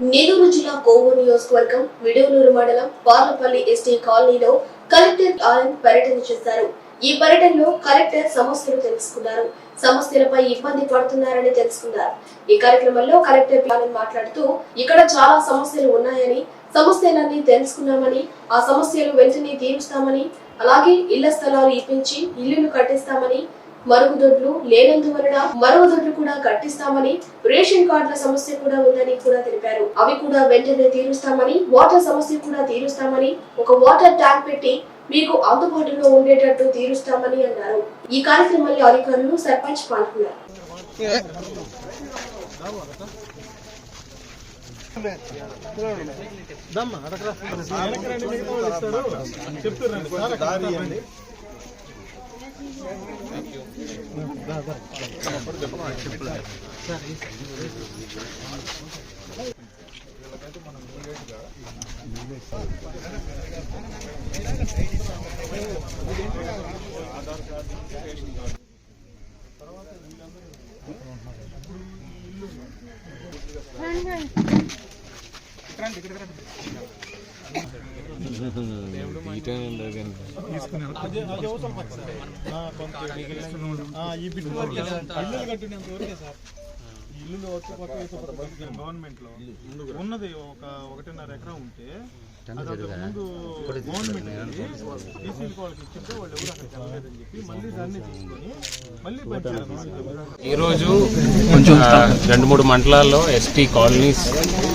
నెల్లూరు జిల్లా కోవూరు నియోజకవర్గం విడవలూరు మండలం పార్లపల్లి ఎస్టీ కాలనీలో కలెక్టర్ ఆనంద్ పర్యటన చేశారు. ఈ పర్యటనలో కలెక్టర్ సమస్యలు తెలుసుకున్నారు. సమస్యలపై ఇబ్బంది పడుతున్నారని తెలుసుకున్నారు. ఈ కార్యక్రమంలో కలెక్టర్ ఆనంద్ మాట్లాడుతూ ఇక్కడ చాలా సమస్యలు ఉన్నాయని, సమస్యలన్నీ తెలుసుకున్నామని, ఆ సమస్యలు వెంటనే తీరుస్తామని, అలాగే ఇళ్ల స్థలాలు ఇప్పించి ఇల్లులు కట్టిస్తామని, మరుగుదొడ్లు లేనందువలన మరుగుదొడ్లు కూడా కట్టిస్తామని, రేషన్ కార్డుల సమస్య కూడా ఉందని కూడా తెలిపారు. అవి కూడా వెంటనే తీరుస్తామని, వాటర్ సమస్య కూడా తీరుస్తామని, ఒక వాటర్ ట్యాంక్ పెట్టి మీకు అందుబాటులో ఉండేటట్టు తీరుస్తామని అన్నారు. ఈ కార్యక్రమంలో అధికారులు, సర్పంచ్ పాల్గొన్నారు. ఇల్లు వచ్చి గవర్నమెంట్ లో ఉన్నది 1.5 ఎకరా ఉంటే ముందు గవర్నమెంట్ వాళ్ళకి ఇచ్చింటే వాళ్ళు ఎవరు అక్కడ వెళ్ళలేదని చెప్పి మళ్ళీ దాన్ని తీసుకొని మళ్ళీ ఈరోజు కొంచెం 2-3 మండలాల్లో ఎస్టీ కాలనీస్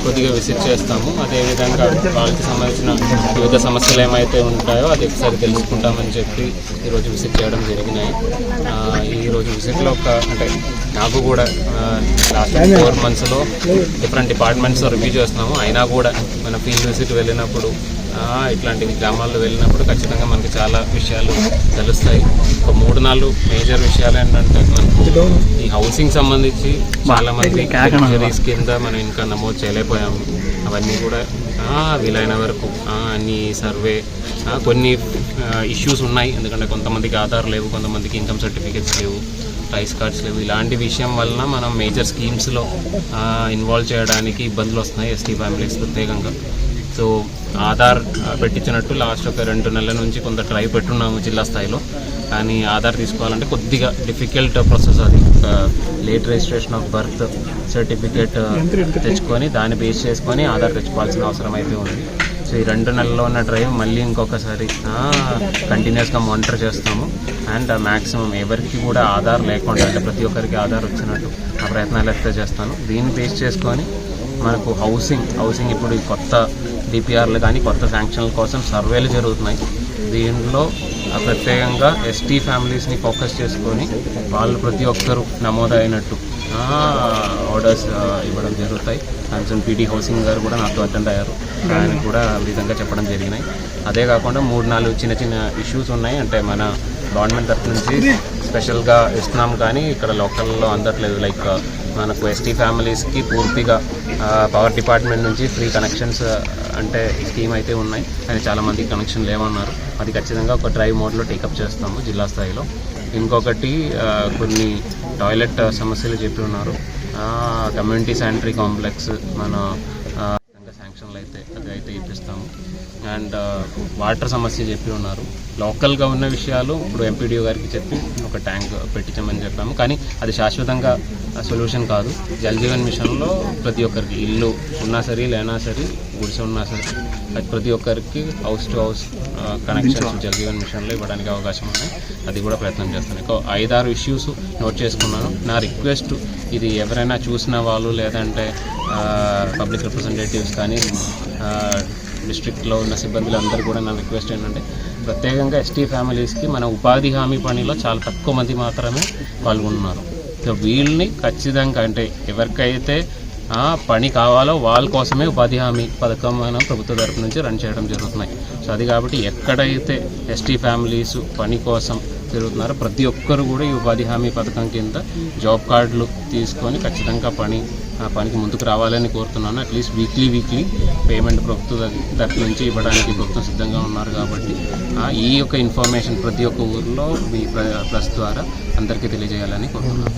కొద్దిగా విజిట్ చేస్తాము. అదేవిధంగా వాళ్ళకి సంబంధించిన వివిధ సమస్యలు ఏమైతే ఉంటాయో అది ఒకసారి తెలుసుకుంటామని చెప్పి ఈరోజు విజిట్ చేయడం జరిగినాయి. ఈరోజు విజిట్లో అంటే నాకు కూడా లాస్ట్ 4 monthsలో డిఫరెంట్ డిపార్ట్మెంట్స్లో రివ్యూ చేస్తున్నాము. అయినా కూడా మన ఫీల్డ్ విజిట్ వెళ్ళినప్పుడు ఇట్లాంటి గ్రామాల్లో వెళ్ళినప్పుడు ఖచ్చితంగా మనకి చాలా విషయాలు తెలుస్తాయి. ఒక 3-4 మేజర్ విషయాలు ఏంటంటే మనకు ఈ హౌసింగ్ సంబంధించి చాలామంది బెనిఫిషరీస్ కింద మనం ఇంకా నమోదు చేయలేకపోయాము. అవన్నీ కూడా వీలైన వరకు అన్ని సర్వే కొన్ని ఇష్యూస్ ఉన్నాయి. ఎందుకంటే కొంతమందికి ఆధార్ లేవు, కొంతమందికి ఇన్కమ్ సర్టిఫికేట్స్ లేవు, రైస్ కార్డ్స్ లేవు. ఇలాంటి విషయం వలన మనం మేజర్ స్కీమ్స్లో ఇన్వాల్వ్ చేయడానికి ఇబ్బందులు వస్తున్నాయి ఎస్టీ ఫ్యామిలీస్ ప్రత్యేకంగా. సో ఆధార్ పెట్టించినట్టు లాస్ట్ ఒక 2 నెలల నుంచి కొంత ట్రై పెట్టున్నాము జిల్లా స్థాయిలో. కానీ ఆధార్ తీసుకోవాలంటే కొద్దిగా డిఫికల్ట్ ప్రాసెస్. అది late registration of birth certificate తెచ్చుకొని దాన్ని బేస్ చేసుకొని ఆధార్ తెచ్చుకోవాల్సిన అవసరం అయితే ఉంది. సో ఈ 2 నెలల్లో ఉన్న డ్రైవ్ మళ్ళీ ఇంకొకసారి కంటిన్యూస్గా మానిటర్ చేస్తాము. అండ్ మ్యాక్సిమం ఎవరికి కూడా ఆధార్ లేకుండా అంటే ప్రతి ఒక్కరికి ఆధార్ వచ్చినట్టు ఆ ప్రయత్నాలు అయితే చేస్తాను. దీన్ని బేస్ చేసుకొని మనకు హౌసింగ్ ఇప్పుడు కొత్త డిపిఆర్లు కానీ కొత్త శాంక్షన్ల కోసం సర్వేలు జరుగుతున్నాయి. దీనిలో ప్రత్యేకంగా ఎస్టీ ఫ్యామిలీస్ని ఫోకస్ చేసుకొని వాళ్ళు ప్రతి ఒక్కరూ నమోదైనట్టు ఆర్డర్స్ ఇవ్వడం జరుగుతాయి. కన్సర్న్ పీటీ హౌసింగ్ గారు కూడా నాతో అటెండ్ అయ్యారు. ఆయన కూడా విధంగా చెప్పడం జరిగినాయి. అదే కాకుండా 3-4 చిన్న ఇష్యూస్ ఉన్నాయి. అంటే మన గవర్నమెంట్ తరఫు నుంచి స్పెషల్గా ఇస్తున్నాం కానీ ఇక్కడ లోకల్లో అందట్లేదు. లైక్ మనకు ఎస్టీ ఫ్యామిలీస్కి పూర్తిగా పవర్ డిపార్ట్మెంట్ నుంచి ఫ్రీ కనెక్షన్స్ అంటే స్కీమ్ అయితే ఉన్నాయి. కానీ చాలామంది కనెక్షన్ లేవన్నారు. అది ఖచ్చితంగా ఒక డ్రైవ్ మోడ్లో టేకప్ చేస్తాము జిల్లా స్థాయిలో. ఇంకొకటి కొన్ని టాయిలెట్ సమస్యలు చెప్పి ఉన్నారు. కమ్యూనిటీ శానిటరీ కాంప్లెక్స్ మన శాంక్షన్లు అయితే ఇప్పిస్తాము. అండ్ వాటర్ సమస్య చెప్పి ఉన్నారు. లోకల్గా ఉన్న విషయాలు ఇప్పుడు ఎంపీడీఓ గారికి చెప్పి ఒక ట్యాంక్ పెట్టించమని చెప్పాము. కానీ అది శాశ్వతంగా సొల్యూషన్ కాదు. జల్ జీవన్ మిషన్లో ప్రతి ఒక్కరికి ఇల్లు ఉన్నా సరే లేనా సరే గుడిసె ఉన్నా సరే అది ప్రతి ఒక్కరికి house to house connections Jal Jeevan మిషన్లో ఇవ్వడానికి అవకాశం ఉన్నాయి. అది కూడా ప్రయత్నం చేస్తాను. 5-6 ఇష్యూస్ నోట్ చేసుకున్నాను. నా రిక్వెస్ట్ ఇది ఎవరైనా చూసిన వాళ్ళు లేదంటే పబ్లిక్ రిప్రజెంటేటివ్స్ కానీ డిస్ట్రిక్ట్లో ఉన్న సిబ్బందులు అందరూ కూడా నా రిక్వెస్ట్ ఏంటంటే ప్రత్యేకంగా ఎస్టీ ఫ్యామిలీస్కి మన ఉపాధి హామీ పనిలో చాలా తక్కువ మంది మాత్రమే పాల్గొంటున్నారు. సో వీళ్ళని ఖచ్చితంగా అంటే ఎవరికైతే పని కావాలో వాళ్ళ కోసమే ఉపాధి హామీ పథకం మనం ప్రభుత్వ తరపు నుంచి రన్ చేయడం జరుగుతున్నాయి. సో అది కాబట్టి ఎక్కడైతే ఎస్టీ ఫ్యామిలీస్ పని కోసం తిరుగుతున్నారో ప్రతి ఒక్కరు కూడా ఈ ఉపాధి హామీ పథకం కింద జాబ్ కార్డులు తీసుకొని ఖచ్చితంగా పనికి ముందుకు రావాలని కోరుతున్నాను. అట్లీస్ట్ వీక్లీ పేమెంట్ ప్రభుత్వ తరఫు నుంచి ఇవ్వడానికి ప్రభుత్వం సిద్ధంగా ఉన్నారు. కాబట్టి ఈ యొక్క ఇన్ఫర్మేషన్ ప్రతి ఒక్క ఊరిలో మీ ప్రెస్ ద్వారా అందరికీ తెలియజేయాలని కోరుతున్నాను.